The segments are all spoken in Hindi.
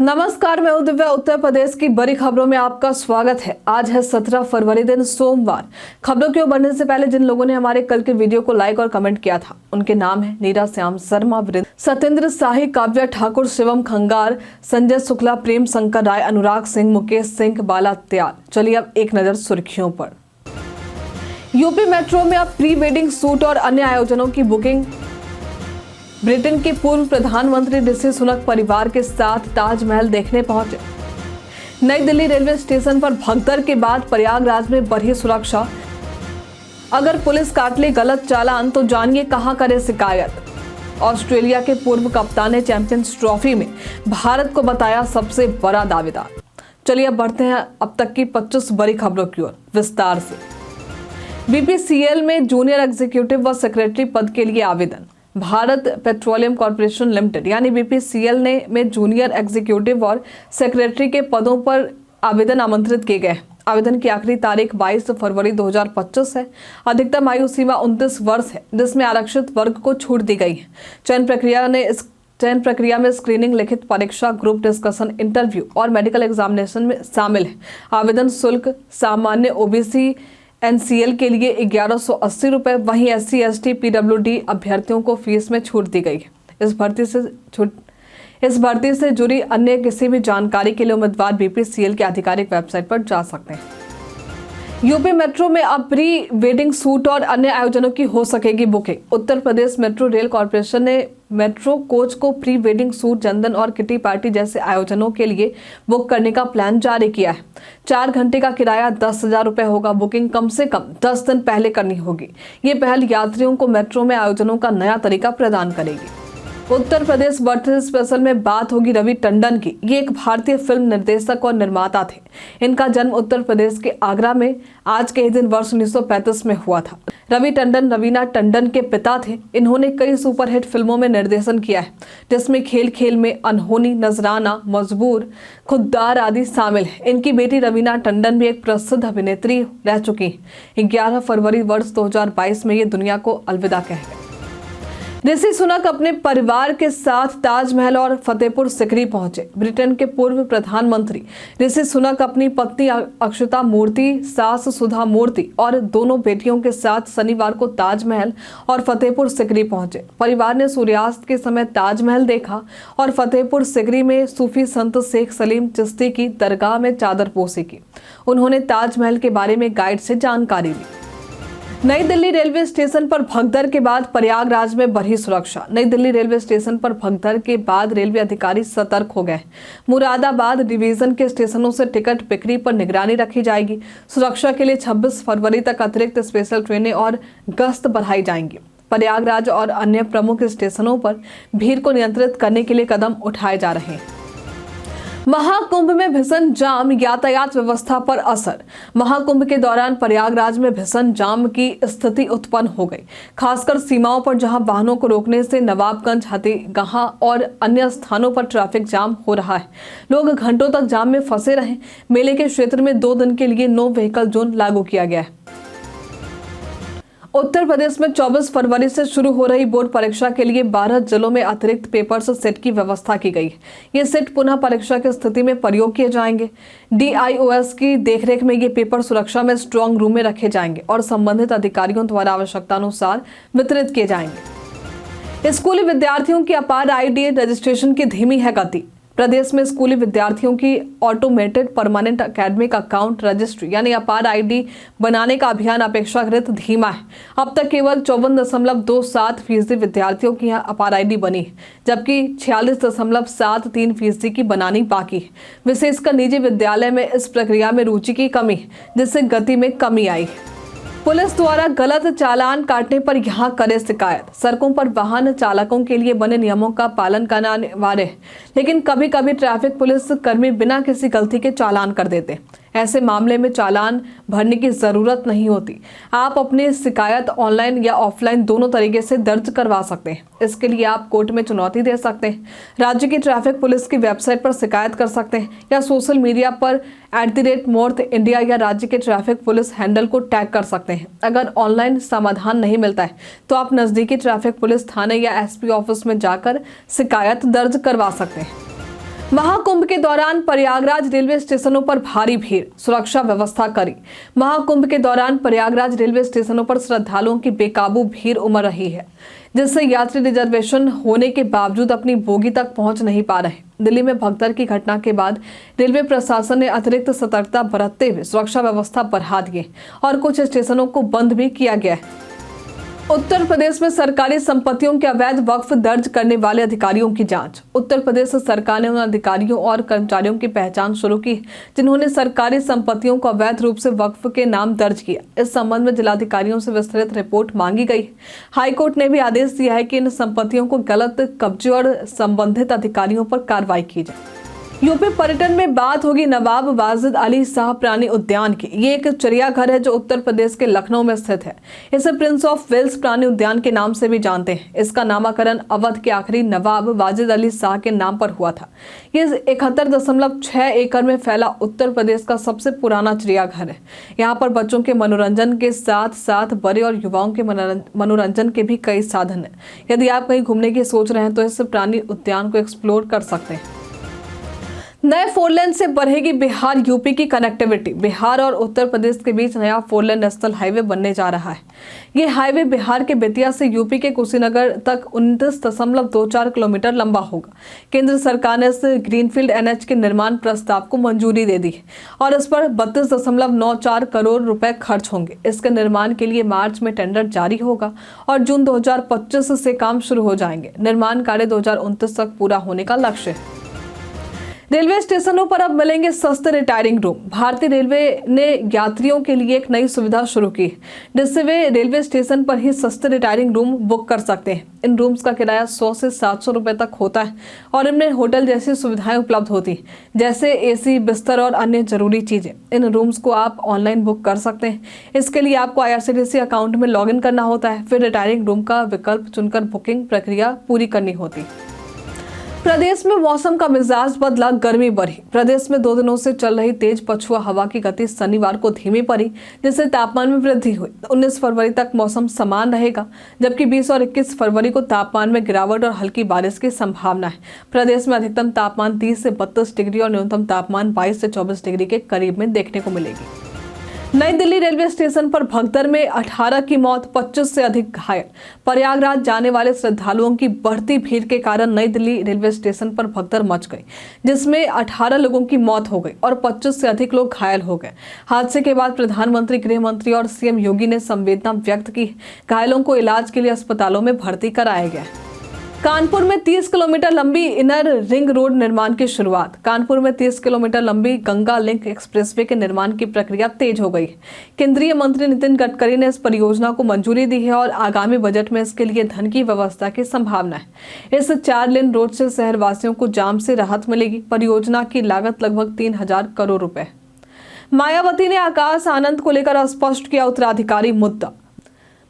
नमस्कार, मैं हूं दिव्या। उत्तर प्रदेश की बड़ी खबरों में आपका स्वागत है। आज है 17 फरवरी, दिन सोमवार। खबरों की ओर बढ़ने से पहले जिन लोगों ने हमारे कल के वीडियो को लाइक और कमेंट किया था उनके नाम है नीरा श्याम शर्मा, वृंद, सत्येंद्र शाही, काव्या ठाकुर, शिवम खंगार, संजय शुक्ला, प्रेम शंकर राय, अनुराग सिंह, मुकेश सिंह, बाला त्याल। चलिए अब एक नजर सुर्खियों पर। यूपी मेट्रो में अब प्री वेडिंग शूट और अन्य आयोजनों की बुकिंग। ब्रिटेन के पूर्व प्रधानमंत्री ऋषि सुनक परिवार के साथ ताजमहल देखने पहुंचे। नई दिल्ली रेलवे स्टेशन पर भगदड़ के बाद प्रयागराज में बढ़ी सुरक्षा। अगर पुलिस काट ले गलत चालान तो जानिए कहां करे शिकायत। ऑस्ट्रेलिया के पूर्व कप्तान ने चैंपियंस ट्रॉफी में भारत को बताया सबसे बड़ा दावेदार। चलिए अब बढ़ते हैं अब तक की 25 बड़ी खबरों की ओर विस्तार से। बीपीसीएल में जूनियर एग्जीक्यूटिव व सेक्रेटरी पद के लिए आवेदन। भारत पेट्रोलियम कॉर्पोरेशन लिमिटेड यानी बीपीसीएल में जूनियर एग्जीक्यूटिव और सेक्रेटरी के पदों पर आवेदन आमंत्रित किए गए। आवेदन की आखिरी तारीख 22 फरवरी 2025 है। अधिकतम आयु सीमा 29 वर्ष है, जिसमें आरक्षित वर्ग को छूट दी गई है। चयन प्रक्रिया में स्क्रीनिंग, लिखित परीक्षा, ग्रुप डिस्कशन, इंटरव्यू और मेडिकल एग्जामिनेशन में शामिल है। आवेदन शुल्क सामान्य ओबीसी एनसीएल के लिए 1180 रुपए, वहीं SC ST PWD अभ्यर्थियों को फीस में छूट दी गई है। इस भर्ती से जुड़ी अन्य किसी भी जानकारी के लिए उम्मीदवार बीपीसीएल के आधिकारिक वेबसाइट पर जा सकते हैं। यूपी मेट्रो में अब प्री वेडिंग शूट और अन्य आयोजनों की हो सकेगी booking. Uttar Pradesh metro rail corporation ने मेट्रो कोच को प्री वेडिंग शूट, जनधन और किटी पार्टी जैसे आयोजनों के लिए बुक करने का प्लान जारी किया है। 4 घंटे का किराया 10,000 रुपए होगा। बुकिंग कम से कम 10 दिन पहले करनी होगी। ये पहल यात्रियों को मेट्रो में आयोजनों का नया तरीका प्रदान करेगी। उत्तर प्रदेश बर्थडे स्पेशल में बात होगी रवि टंडन की। ये एक भारतीय फिल्म निर्देशक और निर्माता थे। इनका जन्म उत्तर प्रदेश के आगरा में आज के ही दिन वर्ष 1935 में हुआ था। रवि टंडन रवीना टंडन के पिता थे। इन्होंने कई सुपरहिट फिल्मों में निर्देशन किया है, जिसमें खेल खेल में, अनहोनी, नजराना, मजबूर, खुद्दार आदि शामिल है। इनकी बेटी रवीना टंडन भी एक प्रसिद्ध अभिनेत्री रह चुकी है। 11 फरवरी वर्ष 2022 में ये दुनिया को अलविदा कह गए। ऋषि सुनक अपने परिवार के साथ ताजमहल और फतेहपुर सिकरी पहुंचे। ब्रिटेन के पूर्व प्रधानमंत्री ऋषि सुनक अपनी पत्नी अक्षता मूर्ति, सास सुधा मूर्ति और दोनों बेटियों के साथ शनिवार को ताजमहल और फतेहपुर सिकरी पहुंचे। परिवार ने सूर्यास्त के समय ताजमहल देखा और फतेहपुर सिकरी में सूफी संत शेख सलीम चिश्ती की दरगाह में चादर पोशी की। उन्होंने ताजमहल के बारे में गाइड से जानकारी ली। नई दिल्ली रेलवे स्टेशन पर भगदड़ के बाद प्रयागराज में बढ़ी सुरक्षा। नई दिल्ली रेलवे स्टेशन पर भगदड़ के बाद रेलवे अधिकारी सतर्क हो गए। मुरादाबाद डिवीजन के स्टेशनों से टिकट बिक्री पर निगरानी रखी जाएगी। सुरक्षा के लिए 26 फरवरी तक अतिरिक्त स्पेशल ट्रेनें और गश्त बढ़ाई जाएंगी। प्रयागराज और अन्य प्रमुख स्टेशनों पर भीड़ को नियंत्रित करने के लिए कदम उठाए जा रहे हैं। महाकुंभ में भीषण जाम, यातायात व्यवस्था पर असर। महाकुंभ के दौरान प्रयागराज में भीषण जाम की स्थिति उत्पन्न हो गई, खासकर सीमाओं पर, जहां वाहनों को रोकने से नवाबगंज, हाथीगढ़ और अन्य स्थानों पर ट्रैफिक जाम हो रहा है। लोग घंटों तक जाम में फंसे रहे। मेले के क्षेत्र में 2 दिन के लिए नो व्हीकल जोन लागू किया गया है। उत्तर प्रदेश में 24 फरवरी से शुरू हो रही बोर्ड परीक्षा के लिए 12 जिलों में अतिरिक्त पेपर्स सेट की व्यवस्था की गई है। ये सेट पुनः परीक्षा की स्थिति में प्रयोग किए जाएंगे। DIOS की देखरेख में ये पेपर सुरक्षा में स्ट्रांग रूम में रखे जाएंगे और संबंधित अधिकारियों द्वारा आवश्यकतानुसार वितरित किए जाएंगे। स्कूली विद्यार्थियों की अपार ID रजिस्ट्रेशन की धीमी है गति। प्रदेश में स्कूली विद्यार्थियों की automated permanent academic account registry यानी अपार ID बनाने का अभियान अपेक्षाकृत धीमा है। अब तक केवल 54.27% विद्यार्थियों की यहाँ अपार ID बनी है, जबकि 46.73% की बनानी बाकी है। विशेषकर निजी विद्यालय में इस प्रक्रिया में रुचि की कमी है, जिससे गति में कमी आई है। पुलिस द्वारा गलत चालान काटने पर यहां करे शिकायत। सड़कों पर वाहन चालकों के लिए बने नियमों का पालन करना अनिवार्य है, लेकिन कभी कभी ट्रैफिक पुलिस कर्मी बिना किसी गलती के चालान कर देते। ऐसे मामले में चालान भरने की जरूरत नहीं होती। आप अपनी शिकायत ऑनलाइन या ऑफलाइन दोनों तरीके से दर्ज करवा सकते हैं। इसके लिए आप कोर्ट में चुनौती दे सकते हैं, राज्य की ट्रैफिक पुलिस की वेबसाइट पर शिकायत कर सकते हैं या सोशल मीडिया पर @मोर्थ इंडिया या राज्य के ट्रैफिक पुलिस हैंडल को टैग कर सकते हैं। अगर ऑनलाइन समाधान नहीं मिलता है तो आप नजदीकी ट्रैफिक पुलिस थाने या SP ऑफिस में जाकर शिकायत दर्ज करवा सकते हैं। महाकुंभ के दौरान प्रयागराज रेलवे स्टेशनों पर भारी भीड़, सुरक्षा व्यवस्था कड़ी। महाकुंभ के दौरान प्रयागराज रेलवे स्टेशनों पर श्रद्धालुओं की बेकाबू भीड़ उमड़ रही है, जिससे यात्री रिजर्वेशन होने के बावजूद अपनी बोगी तक पहुंच नहीं पा रहे। दिल्ली में भगदड़ की घटना के बाद रेलवे प्रशासन ने अतिरिक्त सतर्कता बरतते हुए सुरक्षा व्यवस्था बढ़ा दी और कुछ स्टेशनों को बंद भी किया गया है। उत्तर प्रदेश में सरकारी संपत्तियों के अवैध वक्फ दर्ज करने वाले अधिकारियों की जांच। उत्तर प्रदेश सरकार ने उन अधिकारियों और कर्मचारियों की पहचान शुरू की जिन्होंने सरकारी संपत्तियों को अवैध रूप से वक्फ के नाम दर्ज किया। इस संबंध में जिलाधिकारियों से विस्तृत रिपोर्ट मांगी गई। हाईकोर्ट ने भी आदेश दिया है कि इन संपत्तियों को गलत कब्जे और संबंधित अधिकारियों पर कार्रवाई की जाए। यूपी पर्यटन में बात होगी नवाब वाजिद अली शाह प्राणी उद्यान की। ये एक चिड़ियाघर है जो उत्तर प्रदेश के लखनऊ में स्थित है। इसे प्रिंस ऑफ वेल्स प्राणी उद्यान के नाम से भी जानते हैं। इसका नामकरण अवध के आखिरी नवाब वाजिद अली शाह के नाम पर हुआ था। ये 71.6 एकड़ में फैला उत्तर प्रदेश का सबसे पुराना चिड़ियाघर है। यहाँ पर बच्चों के मनोरंजन के साथ साथ बड़े और युवाओं के मनोरंजन के भी कई साधन है। यदि आप कहीं घूमने की सोच रहे हैं तो इस प्राणी उद्यान को एक्सप्लोर कर सकते हैं। नए 4 लेन से बढ़ेगी बिहार यूपी की कनेक्टिविटी। बिहार और उत्तर प्रदेश के बीच नया 4 लेन नेशनल हाईवे बनने जा रहा है। ये हाईवे बिहार के बेतिया से यूपी के कुशीनगर तक 29.24 किलोमीटर लंबा होगा। केंद्र सरकार ने इस ग्रीनफील्ड NH के निर्माण प्रस्ताव को मंजूरी दे दी है और इस पर 32.94 करोड़ रुपए खर्च होंगे। इसके निर्माण के लिए मार्च में टेंडर जारी होगा और जून 2025 से काम शुरू हो जाएंगे। निर्माण कार्य 2029 तक पूरा होने का लक्ष्य है। रेलवे स्टेशनों पर अब मिलेंगे सस्ते रिटायरिंग रूम। भारतीय रेलवे ने यात्रियों के लिए एक नई सुविधा शुरू की, जिससे वे रेलवे स्टेशन पर ही सस्ते रिटायरिंग रूम बुक कर सकते हैं। इन रूम्स का किराया 100 से 700 रुपए तक होता है और इनमें होटल जैसी सुविधाएं उपलब्ध होती हैं, जैसे AC, बिस्तर और अन्य जरूरी चीजें। इन रूम्स को आप ऑनलाइन बुक कर सकते हैं। इसके लिए आपको IRCTC अकाउंट में लॉगिन करना होता है, फिर रिटायरिंग रूम का विकल्प चुनकर बुकिंग प्रक्रिया पूरी करनी होती है। प्रदेश में मौसम का मिजाज बदला, गर्मी बढ़ी। प्रदेश में 2 दिनों से चल रही तेज पछुआ हवा की गति शनिवार को धीमी पड़ी, जिससे तापमान में वृद्धि हुई। 19 फरवरी तक मौसम समान रहेगा, जबकि 20 और 21 फरवरी को तापमान में गिरावट और हल्की बारिश की संभावना है। प्रदेश में अधिकतम तापमान 30 से 32 डिग्री और न्यूनतम तापमान 22 से 24 डिग्री के करीब में देखने को मिलेगी। नई दिल्ली रेलवे स्टेशन पर भगदड़ में 18 की मौत, 25 से अधिक घायल। प्रयागराज जाने वाले श्रद्धालुओं की बढ़ती भीड़ के कारण नई दिल्ली रेलवे स्टेशन पर भगदड़ मच गई, जिसमें 18 लोगों की मौत हो गई और 25 से अधिक लोग घायल हो गए। हादसे के बाद प्रधानमंत्री, गृह मंत्री और CM योगी ने संवेदना व्यक्त की। घायलों को इलाज के लिए अस्पतालों में भर्ती कराया गया। कानपुर में 30 किलोमीटर लंबी इनर रिंग रोड निर्माण की शुरुआत। कानपुर में 30 किलोमीटर लंबी गंगा लिंक एक्सप्रेसवे के निर्माण की प्रक्रिया तेज हो गई। केंद्रीय मंत्री नितिन गडकरी ने इस परियोजना को मंजूरी दी है और आगामी बजट में इसके लिए धन की व्यवस्था की संभावना है। इस 4 लेन रोड से शहरवासियों को जाम से राहत मिलेगी। परियोजना की लागत लगभग 3000 करोड़ रुपए। मायावती ने आकाश आनंद को लेकर स्पष्ट किया उत्तराधिकारी मुद्दा।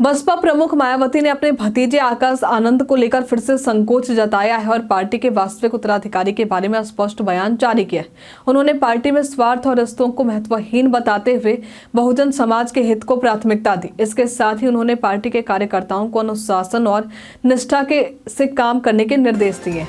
बसपा प्रमुख मायावती ने अपने भतीजे आकाश आनंद को लेकर फिर से संकोच जताया है और पार्टी के वास्तविक उत्तराधिकारी के बारे में स्पष्ट बयान जारी किया है। उन्होंने पार्टी में स्वार्थ और रिश्तों को महत्वहीन बताते हुए बहुजन समाज के हित को प्राथमिकता दी। इसके साथ ही उन्होंने पार्टी के कार्यकर्ताओं को अनुशासन और निष्ठा से काम करने के निर्देश दिए।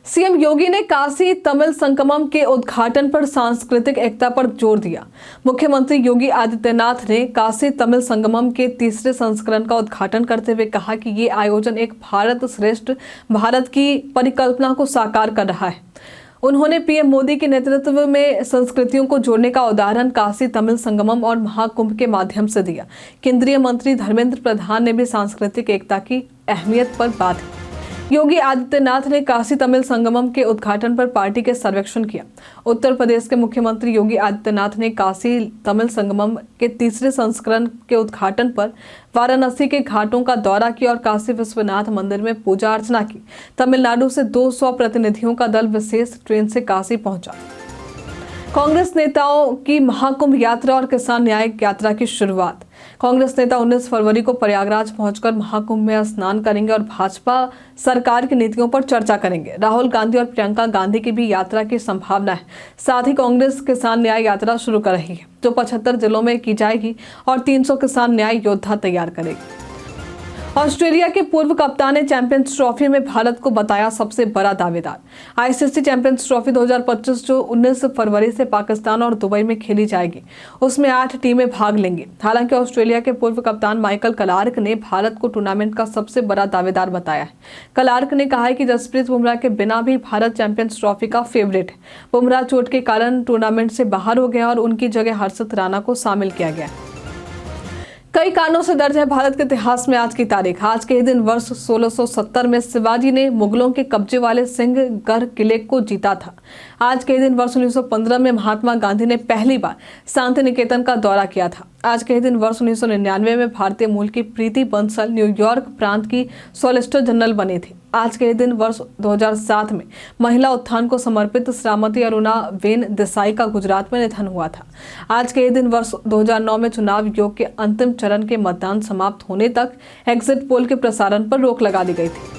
CM योगी ने काशी तमिल संगमम के उद्घाटन पर सांस्कृतिक एकता पर जोर दिया। मुख्यमंत्री योगी आदित्यनाथ ने काशी तमिल संगमम के 3रे संस्करण का उद्घाटन करते हुए कहा कि ये आयोजन एक भारत श्रेष्ठ भारत की परिकल्पना को साकार कर रहा है। उन्होंने PM मोदी के नेतृत्व में संस्कृतियों को जोड़ने का उदाहरण काशी तमिल संगमम और महाकुंभ के माध्यम से दिया। केंद्रीय मंत्री धर्मेंद्र प्रधान ने भी सांस्कृतिक एकता की अहमियत पर बात की। योगी आदित्यनाथ ने काशी तमिल संगमम के उद्घाटन पर पार्टी के सर्वेक्षण किया। उत्तर प्रदेश के मुख्यमंत्री योगी आदित्यनाथ ने काशी तमिल संगमम के 3रे संस्करण के उद्घाटन पर वाराणसी के घाटों का दौरा किया और काशी विश्वनाथ मंदिर में पूजा अर्चना की। तमिलनाडु से 200 प्रतिनिधियों का दल विशेष ट्रेन से काशी पहुंचा। कांग्रेस नेताओं की महाकुंभ यात्रा और किसान न्याय यात्रा की शुरुआत। कांग्रेस नेता 19 फरवरी को प्रयागराज पहुंचकर महाकुंभ में स्नान करेंगे और भाजपा सरकार की नीतियों पर चर्चा करेंगे। राहुल गांधी और प्रियंका गांधी की भी यात्रा की संभावना है। साथ ही कांग्रेस किसान न्याय यात्रा शुरू कर रही है, जो 75 जिलों में की जाएगी और 300 किसान न्याय योद्धा तैयार करेगी। ऑस्ट्रेलिया के पूर्व कप्तान ने चैंपियंस ट्रॉफी में भारत को बताया सबसे बड़ा दावेदार। आईसीसी चैंपियंस ट्रॉफी 2025 जो 19 फरवरी से पाकिस्तान और दुबई में खेली जाएगी, उसमें 8 टीमें भाग लेंगी। हालांकि ऑस्ट्रेलिया के पूर्व कप्तान माइकल क्लार्क ने भारत को टूर्नामेंट का सबसे बड़ा दावेदार बताया है। क्लार्क ने कहा है कि जसप्रीत बुमराह के बिना भी भारत चैंपियंस ट्रॉफी का फेवरेट है। बुमराह चोट के कारण टूर्नामेंट से बाहर हो गया और उनकी जगह हर्षित राणा को शामिल किया गया। कई कारणों से दर्ज है भारत के इतिहास में आज की तारीख। आज के ही दिन वर्ष 1670 में शिवाजी ने मुगलों के कब्जे वाले सिंहगढ़ किले को जीता था। आज के ही दिन वर्ष 1915 में महात्मा गांधी ने पहली बार शांति निकेतन का दौरा किया था। आज के ही दिन वर्ष 1999 में भारतीय मूल की प्रीति बंसल न्यूयॉर्क प्रांत की सॉलिसिटर जनरल बनी थी। आज के ही दिन वर्ष 2007 में महिला उत्थान को समर्पित श्रीमती अरुणा वेन देसाई का गुजरात में निधन हुआ था। आज के ही दिन वर्ष 2009 में चुनाव योग के अंतिम चरण के मतदान समाप्त होने तक एग्जिट पोल के प्रसारण पर रोक लगा दी गई थी।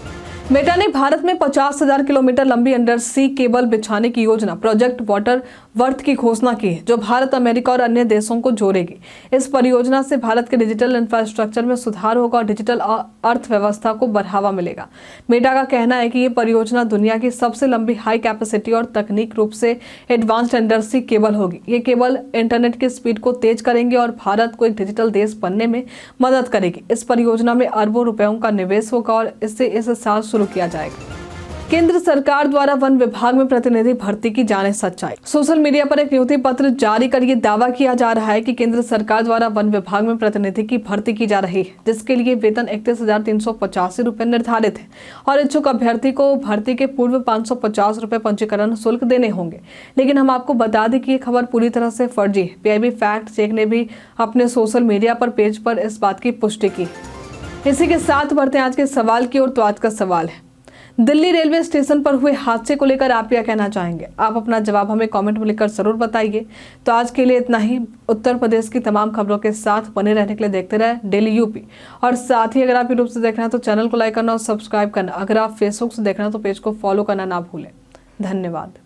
मेटा ने भारत में 50,000 किलोमीटर लंबी अंडर सी केबल बिछाने की योजना प्रोजेक्ट वाटर वर्थ की घोषणा की है, जो भारत, अमेरिका और अन्य देशों को जोड़ेगी। इस परियोजना से भारत के डिजिटल इंफ्रास्ट्रक्चर में सुधार होगा और डिजिटल अर्थव्यवस्था को बढ़ावा मिलेगा। मेटा का कहना है कि ये परियोजना दुनिया की सबसे लंबी हाई कैपेसिटी और तकनीक रूप से एडवांस्ड अंडर सी केबल होगी। ये केबल इंटरनेट की स्पीड को तेज करेंगे और भारत को एक डिजिटल देश बनने में मदद करेगी। इस परियोजना में अरबों रुपयों का निवेश होगा और इससे इस साल शुरू किया जाएगा। केंद्र सरकार द्वारा वन विभाग में प्रतिनिधि भर्ती की जाने सच्चाई। सोशल मीडिया पर एक नियुक्ति पत्र जारी कर ये दावा किया जा रहा है कि केंद्र सरकार द्वारा वन विभाग में प्रतिनिधि की भर्ती की जा रही है, जिसके लिए वेतन 31,385 रुपए निर्धारित है और इच्छुक अभ्यर्थी को भर्ती के पूर्व 550 रुपए पंजीकरण शुल्क देने होंगे। लेकिन हम आपको बता दें कि ये खबर पूरी तरह से फर्जी है। पीआईबी फैक्ट चेक ने भी अपने सोशल मीडिया पर पेज पर इस बात की पुष्टि की। इसी के साथ बढ़ते हैं आज के सवाल की ओर। तो आज का सवाल है, दिल्ली रेलवे स्टेशन पर हुए हादसे को लेकर आप क्या कहना चाहेंगे? आप अपना जवाब हमें कमेंट में लिखकर जरूर बताइए। तो आज के लिए इतना ही। उत्तर प्रदेश की तमाम खबरों के साथ बने रहने के लिए देखते रहे डेली यूपी। और साथ ही अगर आप यूट्यूब से देखना है तो चैनल को लाइक करना और सब्सक्राइब करना। अगर आप फेसबुक से देखना है तो पेज को फॉलो करना ना भूलें। धन्यवाद।